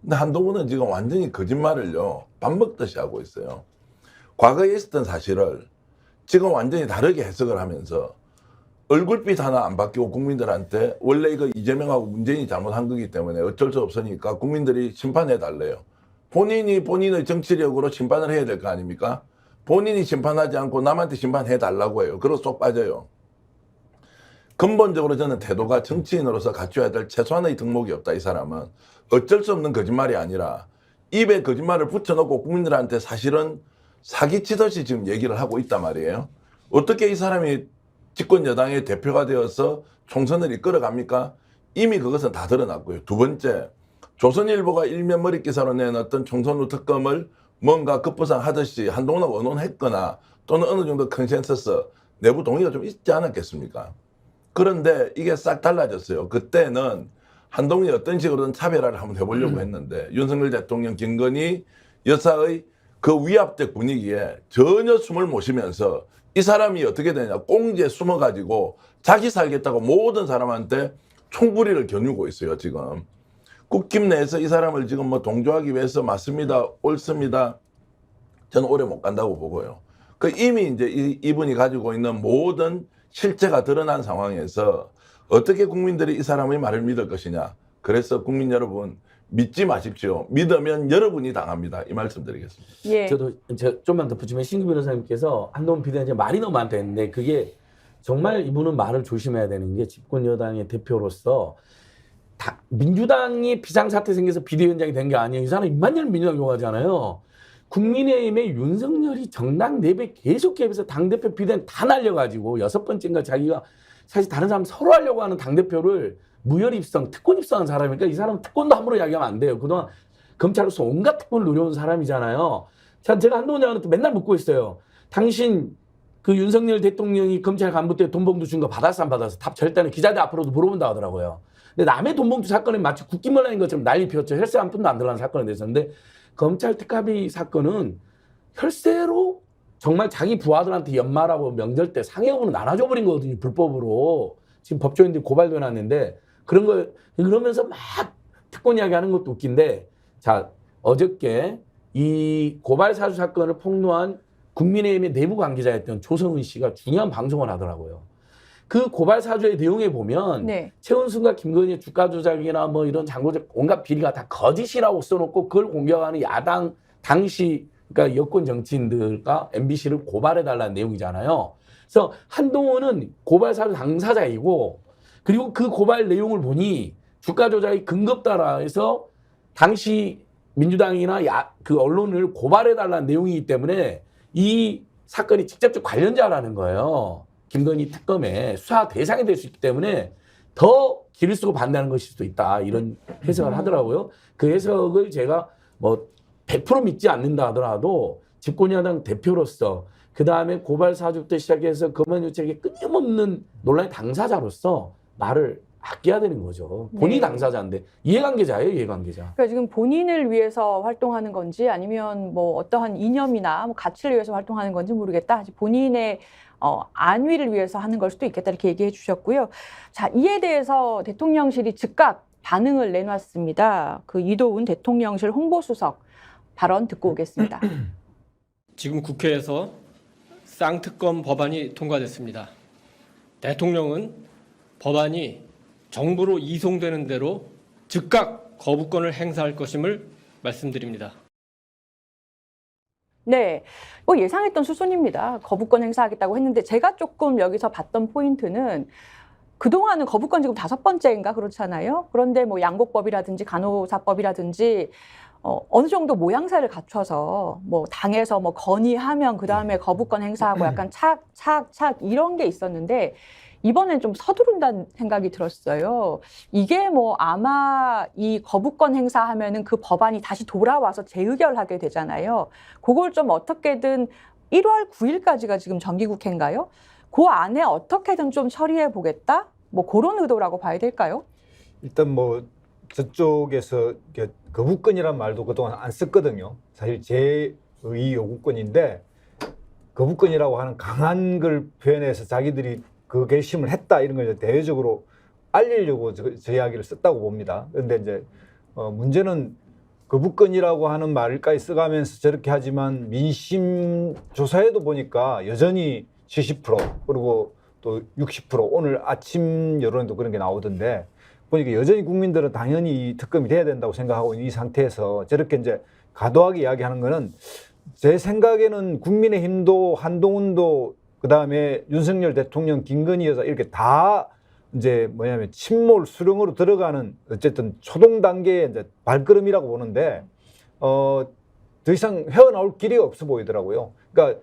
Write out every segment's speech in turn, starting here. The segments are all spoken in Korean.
근데 한동훈은 지금 완전히 거짓말을요, 밥 먹듯이 하고 있어요. 과거에 있었던 사실을 지금 완전히 다르게 해석을 하면서 얼굴빛 하나 안 바뀌고 국민들한테 원래 이거 이재명하고 문재인이 잘못한 거기 때문에 어쩔 수 없으니까 국민들이 심판해 달래요. 본인이 본인의 정치력으로 심판을 해야 될 거 아닙니까? 본인이 심판하지 않고 남한테 심판해 달라고 해요. 그러고 쏙 빠져요. 근본적으로 저는 태도가 정치인으로서 갖춰야 될 최소한의 덕목이 없다. 이 사람은 어쩔 수 없는 거짓말이 아니라 입에 거짓말을 붙여놓고 국민들한테 사실은 사기치듯이 지금 얘기를 하고 있단 말이에요. 어떻게 이 사람이 집권 여당의 대표가 되어서 총선을 이끌어갑니까? 이미 그것은 다 드러났고요. 두 번째, 조선일보가 일면 머리 기사로 내놨던 총선 후 특검을 뭔가 급부상하듯이 한동훈하고 의논했거나 또는 어느 정도 컨센서스 내부 동의가 좀 있지 않았겠습니까? 그런데 이게 싹 달라졌어요. 그때는 한동훈이 어떤 식으로든 차별화를 한번 해보려고 했는데 윤석열 대통령, 김건희 여사의 그 위압적 분위기에 전혀 숨을 못 쉬면서 이 사람이 어떻게 되냐, 꽁지에 숨어가지고 자기 살겠다고 모든 사람한테 총부리를 겨누고 있어요. 지금 국힘 내에서 이 사람을 지금 뭐 동조하기 위해서 맞습니다, 옳습니다, 저는 오래 못 간다고 보고요. 그 이미 이제 이분이 가지고 있는 모든 실체가 드러난 상황에서 어떻게 국민들이 이 사람의 말을 믿을 것이냐. 그래서 국민 여러분, 믿지 마십시오. 믿으면 여러분이 당합니다. 이 말씀 드리겠습니다. 예. 저도 좀만 더 붙이면 신규 변호사님께서 한동훈 비대위원장 말이 너무 많다 했는데 그게 정말 이분은 말을 조심해야 되는 게 집권 여당의 대표로서 민주당이 비상사태 생겨서 비대위원장이 된 게 아니에요. 이 사람 입만 열면 민주당 욕하잖아요. 국민의힘의 윤석열이 정당 내부에 계속 개입해서 당대표 비대위원 다 날려가지고 6번째인가 자기가 사실 다른 사람 서로 하려고 하는 당대표를 무혈 입성, 특권 입성한 사람이니까 이 사람은 특권도 함부로 이야기하면 안 돼요. 그동안 검찰로서 온갖 특권을 누려온 사람이잖아요. 제가 한동훈 장관한테 맨날 묻고 있어요. 당신 그 윤석열 대통령이 검찰 간부 때 돈봉투 준 거 받았어 안 받았어? 답 절대는 기자들 앞으로도 물어본다 하더라고요. 근데 남의 돈봉투 사건에 마치 국기문란인 것처럼 난리 피웠죠. 혈세 한 푼도 안 들어간 사건에 대해서인데 검찰 특활비 사건은 혈세로 정말 자기 부하들한테 연말하고 명절 때 상여금으로 나눠줘 버린 거거든요. 불법으로. 지금 법조인들이 고발도 해놨는데 그런 거 그러면서 막 특권 이야기하는 것도 웃긴데 자 어저께 이 고발 사주 사건을 폭로한 국민의힘의 내부 관계자였던 조성은 씨가 중요한 방송을 하더라고요. 그 고발 사주의 내용에 보면 네. 최은순과 김건희의 주가 조작이나 뭐 이런 장고적 온갖 비리가 다 거짓이라고 써놓고 그걸 공격하는 야당 당시 그러니까 여권 정치인들과 MBC를 고발해달라는 내용이잖아요. 그래서 한동훈은 고발 사주 당사자이고 그리고 그 고발 내용을 보니 주가 조작이 근겁다라 해서 당시 민주당이나 그 언론을 고발해달라는 내용이기 때문에 이 사건이 직접적 관련자라는 거예요. 김건희 특검의 수사 대상이 될 수 있기 때문에 더 길을 쓰고 반대하는 것일 수도 있다. 이런 해석을 하더라고요. 그 해석을 제가 뭐 100% 믿지 않는다 하더라도 집권여당 대표로서 그 다음에 고발 사주부터 시작해서 검언 유착의 끊임없는 논란의 당사자로서 말을 아껴야 되는 거죠. 본인이 네. 당사자인데 이해관계자예요, 이해관계자. 그러니까 지금 본인을 위해서 활동하는 건지 아니면 뭐 어떠한 이념이나 뭐 가치를 위해서 활동하는 건지 모르겠다. 본인의 안위를 위해서 하는 걸 수도 있겠다 이렇게 얘기해 주셨고요. 자, 이에 대해서 대통령실이 즉각 반응을 내놨습니다. 그 이도훈 대통령실 홍보수석 발언 듣고 오겠습니다. 지금 국회에서 쌍특검 법안이 통과됐습니다. 대통령은 법안이 정부로 이송되는 대로 즉각 거부권을 행사할 것임을 말씀드립니다. 네, 뭐 예상했던 수순입니다. 거부권 행사하겠다고 했는데 제가 조금 여기서 봤던 포인트는 그동안은 거부권 지금 5번째인가 그렇잖아요. 그런데 뭐 양곡법이라든지 간호사법이라든지 어느 정도 모양새를 갖춰서 뭐 당에서 뭐 건의하면 그 다음에 거부권 행사하고 약간 착 이런 게 있었는데 이번엔 좀 서두른다는 생각이 들었어요. 이게 뭐 아마 이 거부권 행사하면은 그 법안이 다시 돌아와서 재의결하게 되잖아요. 그걸 좀 어떻게든 1월 9일까지가 지금 정기국회인가요? 그 안에 어떻게든 좀 처리해 보겠다? 뭐 그런 의도라고 봐야 될까요? 일단 뭐 저쪽에서 거부권이란 말도 그동안 안 썼거든요. 사실 제의 요구권인데 거부권이라고 하는 강한 걸 표현해서 자기들이 그 결심을 했다 이런 걸 대외적으로 알리려고 저 이야기를 썼다고 봅니다. 그런데 이제 문제는 거부권이라고 하는 말까지 써가면서 저렇게 하지만 민심 조사에도 보니까 여전히 70% 그리고 또 60% 오늘 아침 여론에도 그런 게 나오던데 보니까 여전히 국민들은 당연히 이 특검이 돼야 된다고 생각하고 있는 이 상태에서 저렇게 이제 과도하게 이야기하는 거는 제 생각에는 국민의힘도 한동훈도 그다음에 윤석열 대통령, 김건희 여사 이렇게 다 이제 뭐냐면 침몰 수렁으로 들어가는 어쨌든 초동 단계의 이제 발걸음이라고 보는데 더 이상 헤어나올 길이 없어 보이더라고요. 그러니까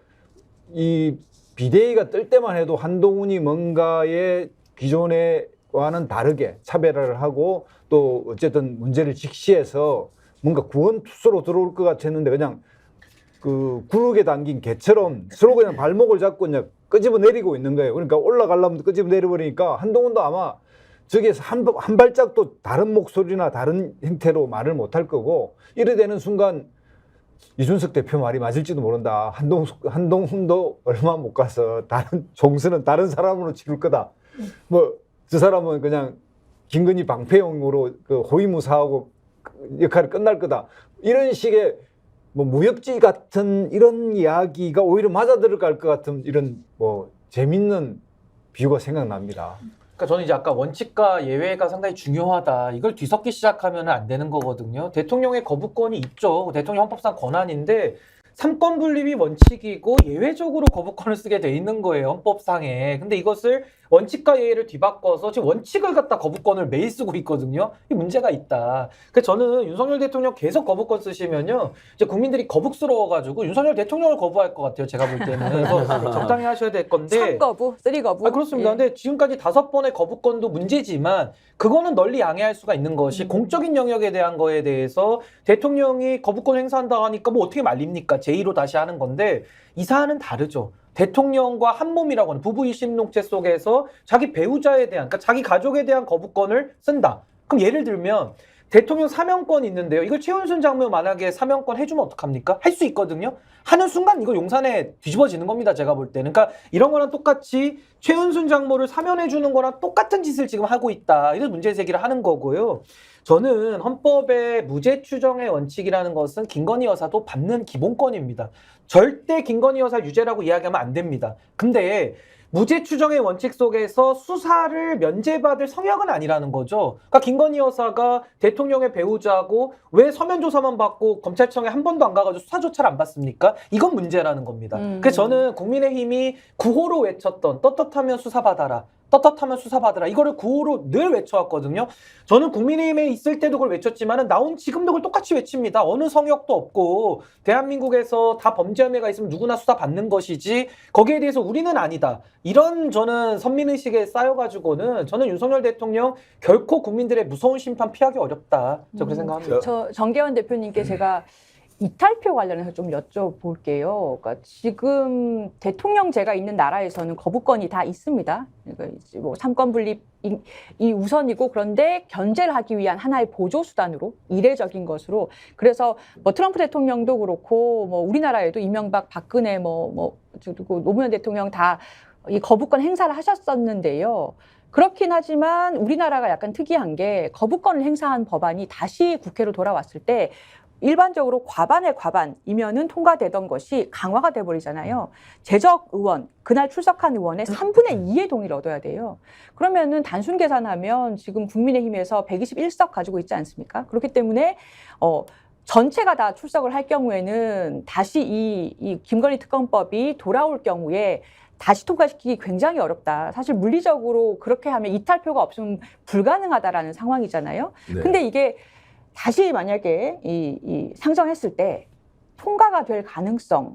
이 비대위가 뜰 때만 해도 한동훈이 뭔가의 기존에와는 다르게 차별화를 하고 또 어쨌든 문제를 직시해서 뭔가 구원투수로 들어올 것 같았는데 그냥 그 구르게 당긴 개처럼 서로 그냥 발목을 잡고 그냥 끄집어 내리고 있는 거예요. 그러니까 올라가려면 끄집어 내려버리니까 한동훈도 아마 저기에서 한 발짝도 다른 목소리나 다른 형태로 말을 못할 거고 이래 되는 순간 이준석 대표 말이 맞을지도 모른다. 한동훈도 얼마 못 가서 다른 총선은 다른 사람으로 치를 거다. 뭐 저 사람은 그냥 김건희 방패용으로 그 호위무사하고 역할이 끝날 거다. 이런 식의 뭐 무협지 같은 이런 이야기가 오히려 맞아들을 것 같은 이런 뭐 재밌는 비유가 생각납니다. 그러니까 저는 이제 아까 원칙과 예외가 상당히 중요하다. 이걸 뒤섞기 시작하면 안 되는 거거든요. 대통령의 거부권이 있죠. 대통령 헌법상 권한인데 삼권 분립이 원칙이고 예외적으로 거부권을 쓰게 돼 있는 거예요. 헌법상에. 근데 이것을 원칙과 예외를 뒤바꿔서 지금 원칙을 갖다 거부권을 매일 쓰고 있거든요. 이 문제가 있다. 그래서 저는 윤석열 대통령 계속 거부권 쓰시면요. 이제 국민들이 거북스러워가지고 윤석열 대통령을 거부할 것 같아요. 제가 볼 때는. 그래서 적당히 하셔야 될 건데. 3거부, 3거부. 아, 그렇습니다. 예. 근데 지금까지 5번의 거부권도 문제지만 그거는 널리 양해할 수가 있는 것이 공적인 영역에 대한 거에 대해서 대통령이 거부권 행사한다고 하니까 뭐 어떻게 말립니까? 제2로 다시 하는 건데 이 사안은 다르죠. 대통령과 한 몸이라고 하는 부부 일심동체 속에서 자기 배우자에 대한, 그러니까 자기 가족에 대한 거부권을 쓴다. 그럼 예를 들면 대통령 사면권이 있는데요. 이걸 최은순 장모 만약에 사면권 해주면 어떡합니까? 할 수 있거든요. 하는 순간 이거 용산에 뒤집어지는 겁니다. 제가 볼 때는. 그러니까 이런 거랑 똑같이 최은순 장모를 사면해주는 거랑 똑같은 짓을 지금 하고 있다. 이런 문제 제기를 하는 거고요. 저는 헌법의 무죄 추정의 원칙이라는 것은 김건희 여사도 받는 기본권입니다. 절대 김건희 여사 유죄라고 이야기하면 안 됩니다. 근데 무죄 추정의 원칙 속에서 수사를 면제받을 성역은 아니라는 거죠. 그러니까 김건희 여사가 대통령의 배우자고 왜 서면 조사만 받고 검찰청에 한 번도 안 가가지고 수사조차를 안 받습니까? 이건 문제라는 겁니다. 그래서 저는 국민의힘이 구호로 외쳤던 떳떳하면 수사받아라. 떳떳하면 수사받으라. 이거를 구호로 늘 외쳐왔거든요. 저는 국민의힘에 있을 때도 그걸 외쳤지만 나온 지금도 그걸 똑같이 외칩니다. 어느 성역도 없고 대한민국에서 다 범죄 혐의가 있으면 누구나 수사받는 것이지 거기에 대해서 우리는 아니다. 이런 저는 선민의식에 쌓여가지고는 저는 윤석열 대통령 결코 국민들의 무서운 심판 피하기 어렵다. 저 그렇게 생각합니다. 저 정계원 대표님께 제가 이탈표 관련해서 좀 여쭤볼게요. 그러니까 지금 대통령제가 있는 나라에서는 거부권이 다 있습니다. 그러니까 이제 뭐 삼권 분립이 우선이고 그런데 견제를 하기 위한 하나의 보조 수단으로 이례적인 것으로 그래서 뭐 트럼프 대통령도 그렇고 뭐 우리나라에도 이명박, 박근혜 그리고 노무현 대통령 다 이 거부권 행사를 하셨었는데요. 그렇긴 하지만 우리나라가 약간 특이한 게 거부권을 행사한 법안이 다시 국회로 돌아왔을 때 일반적으로 과반의 과반이면은 통과되던 것이 강화가 돼버리잖아요. 재적 의원, 그날 출석한 의원의 3분의 2의 동의를 얻어야 돼요. 그러면은 단순 계산하면 지금 국민의힘에서 121석 가지고 있지 않습니까? 그렇기 때문에 전체가 다 출석을 할 경우에는 다시 이 김건희 특검법이 돌아올 경우에 다시 통과시키기 굉장히 어렵다. 사실 물리적으로 그렇게 하면 이탈표가 없으면 불가능하다라는 상황이잖아요. 네. 근데 이게 다시 만약에 이 상정했을 때 통과가 될 가능성,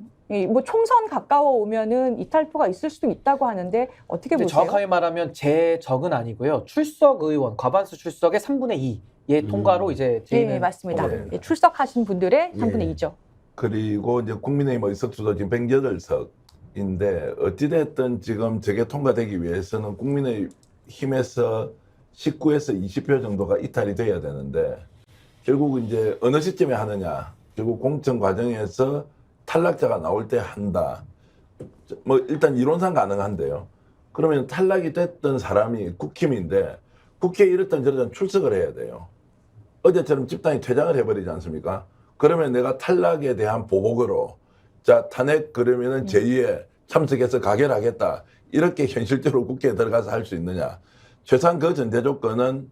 뭐 총선 가까워 오면은 이탈표가 있을 수도 있다고 하는데 어떻게 보세요? 정확하게 말하면 재적은 아니고요. 출석 의원, 과반수 출석의 3분의 2의 통과로 이제 네, 맞습니다. 네. 출석하신 분들의 예. 3분의 2죠. 그리고 이제 국민의힘 의석수도 지금 108석인데 어찌됐든 지금 저게 통과되기 위해서는 국민의힘에서 19에서 20표 정도가 이탈이 돼야 되는데 결국 이제 어느 시점에 하느냐. 결국 공천 과정에서 탈락자가 나올 때 한다. 뭐 일단 이론상 가능한데요. 그러면 탈락이 됐던 사람이 국힘인데 국회에 이랬던 저랬던 출석을 해야 돼요. 어제처럼 집단이 퇴장을 해버리지 않습니까? 그러면 내가 탈락에 대한 보복으로 자 탄핵 그러면은 제2에 참석해서 가결하겠다 이렇게 현실적으로 국회에 들어가서 할 수 있느냐? 최소한 그 전제 조건은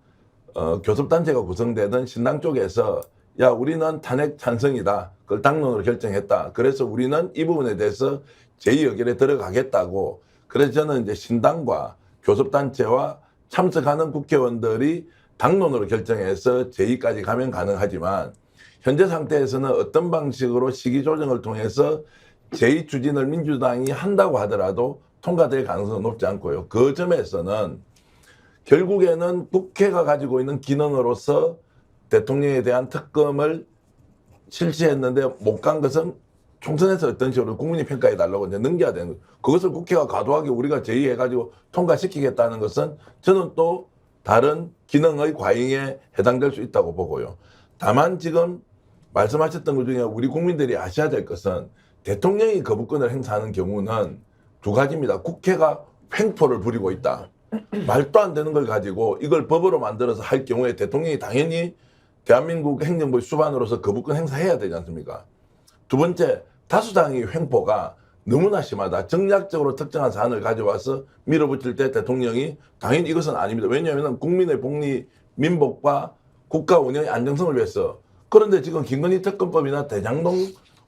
교섭단체가 구성되던 신당 쪽에서 야 우리는 탄핵 찬성이다. 그걸 당론으로 결정했다. 그래서 우리는 이 부분에 대해서 제2의결에 들어가겠다고. 그래서 저는 이제 신당과 교섭단체와 참석하는 국회의원들이 당론으로 결정해서 제2까지 가면 가능하지만 현재 상태에서는 어떤 방식으로 시기 조정을 통해서 제2 추진을 민주당이 한다고 하더라도 통과될 가능성은 높지 않고요. 그 점에서는 결국에는 국회가 가지고 있는 기능으로서 대통령에 대한 특검을 실시했는데 못 간 것은 총선에서 어떤 식으로 국민이 평가해 달라고 이제 넘겨야 되는 거예요. 그것을 국회가 과도하게 우리가 제의해가지고 통과시키겠다는 것은 저는 또 다른 기능의 과잉에 해당될 수 있다고 보고요. 다만 지금 말씀하셨던 것 중에 우리 국민들이 아셔야 될 것은 대통령이 거부권을 행사하는 경우는 두 가지입니다. 국회가 횡포를 부리고 있다. 말도 안 되는 걸 가지고 이걸 법으로 만들어서 할 경우에 대통령이 당연히 대한민국 행정부의 수반으로서 거부권 행사해야 되지 않습니까? 두 번째, 다수당의 횡포가 너무나 심하다. 정략적으로 특정한 사안을 가져와서 밀어붙일 때 대통령이 당연히 이것은 아닙니다. 왜냐하면 국민의 복리, 민복과 국가 운영의 안정성을 위해서. 그런데 지금 김건희 특검법이나 대장동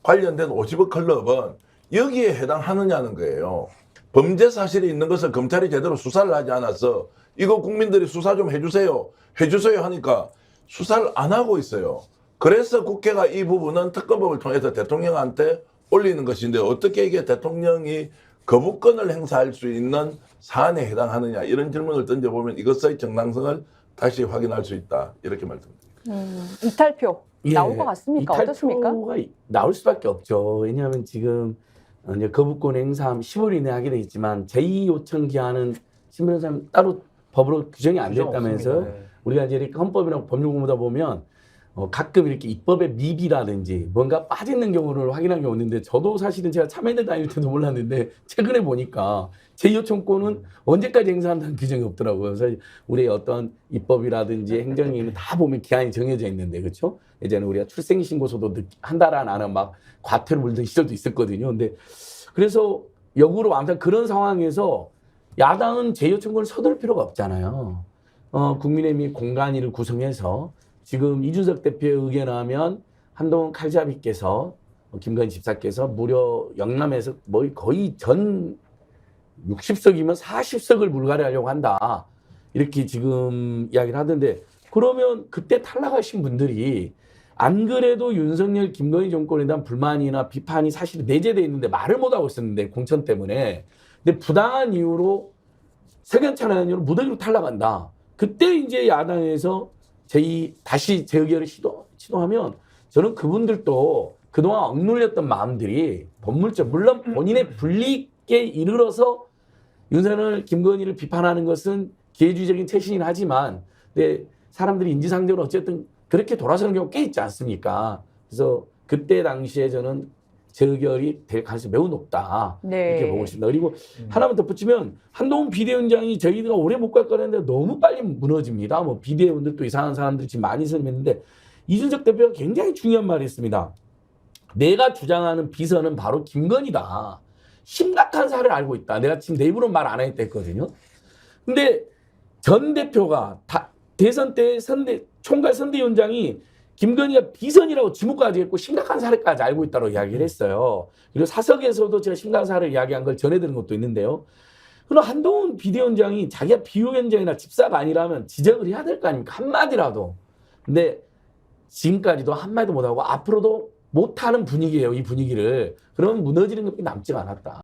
관련된 50억 클럽은 여기에 해당하느냐는 거예요. 범죄 사실이 있는 것을 검찰이 제대로 수사를 하지 않아서 이거 국민들이 수사 좀 해주세요. 해주세요 하니까 수사를 안 하고 있어요. 그래서 국회가 이 부분은 특검법을 통해서 대통령한테 올리는 것인데 어떻게 이게 대통령이 거부권을 행사할 수 있는 사안에 해당하느냐 이런 질문을 던져보면 이것의 정당성을 다시 확인할 수 있다. 이렇게 말씀드립니다. 이탈표 예, 나올 것 같습니까? 어떻습니까? 이탈표가 나올 수밖에 없죠. 왜냐하면 지금 이제 거부권 행사하면 10월 이내에 하게 돼 있지만 제2 요청 기한은 신변호사님 따로 법으로 규정이 안 됐다면서 없습니다. 네. 우리가 이제 이렇게 헌법이나 법률 공부다 보면 가끔 이렇게 입법의 미비라든지 뭔가 빠지는 경우를 확인한 경우 있는데 저도 사실은 제가 참여연대 다닐 때도 몰랐는데 최근에 보니까 제2요청권은 언제까지 행사한다는 규정이 없더라고요. 그래서 우리의 어떤 입법이라든지 행정위는 다 보면 기한이 정해져 있는데 그렇죠? 예전에 우리가 출생신고서도 한 달 안에 막 과태료 물던 시절도 있었거든요. 근데 그래서 역으로 아무튼 그런 상황에서 야당은 제2요청권을 서둘 필요가 없잖아요. 국민의힘이 공간위를 구성해서 지금 이준석 대표의 의견하면 한동훈 칼잡이께서 김건희 집사께서 무려 영남에서 거의 전 60석이면 40석을 불가리하려고 한다. 이렇게 지금 이야기를 하던데 그러면 그때 탈락하신 분들이 안 그래도 윤석열 김건희 정권에 대한 불만이나 비판이 사실 내재되어 있는데 말을 못하고 있었는데 공천 때문에 근데 부당한 이유로 석연찮은 이유로 무더기로 탈락한다. 그때 이제 야당에서 다시 재의결을 시도하면 저는 그분들도 그동안 억눌렸던 마음들이 법물적 물론 본인의 불이익에 이르러서 윤석열 김건희를 비판하는 것은 기회주의적인 채신이긴 하지만 근데 사람들이 인지상정으로 어쨌든 그렇게 돌아서는 경우가 꽤 있지 않습니까? 그래서 그때 당시에 저는 재의결이 될 가능성이 매우 높다. 네. 이렇게 보고 있습니다. 그리고 하나만 덧붙이면 한동훈 비대위원장이 저희가 오래 못 갈 거라는데 너무 빨리 무너집니다. 뭐 비대위원들도 이상한 사람들이 지금 많이 선임했는데 이준석 대표가 굉장히 중요한 말을 했습니다. 내가 주장하는 비선은 바로 김건희다. 심각한 사실을 알고 있다. 내가 지금 내부로 말 안 하겠다 했거든요. 근데 전 대표가 대선 때 총괄 선대위원장이 김건희가 비선이라고 지목까지 했고 심각한 사례까지 알고 있다고 이야기를 했어요. 그리고 사석에서도 제가 심각한 사례를 이야기한 걸 전해드린 것도 있는데요. 그럼 한동훈 비대위원장이 자기가 비위원장이나 집사가 아니라면 지적을 해야 될 거 아닙니까? 한마디라도. 근데 지금까지도 한마디도 못하고 앞으로도 못하는 분위기예요. 이 분위기를. 그러면 무너지는 것밖에 남지가 않았다.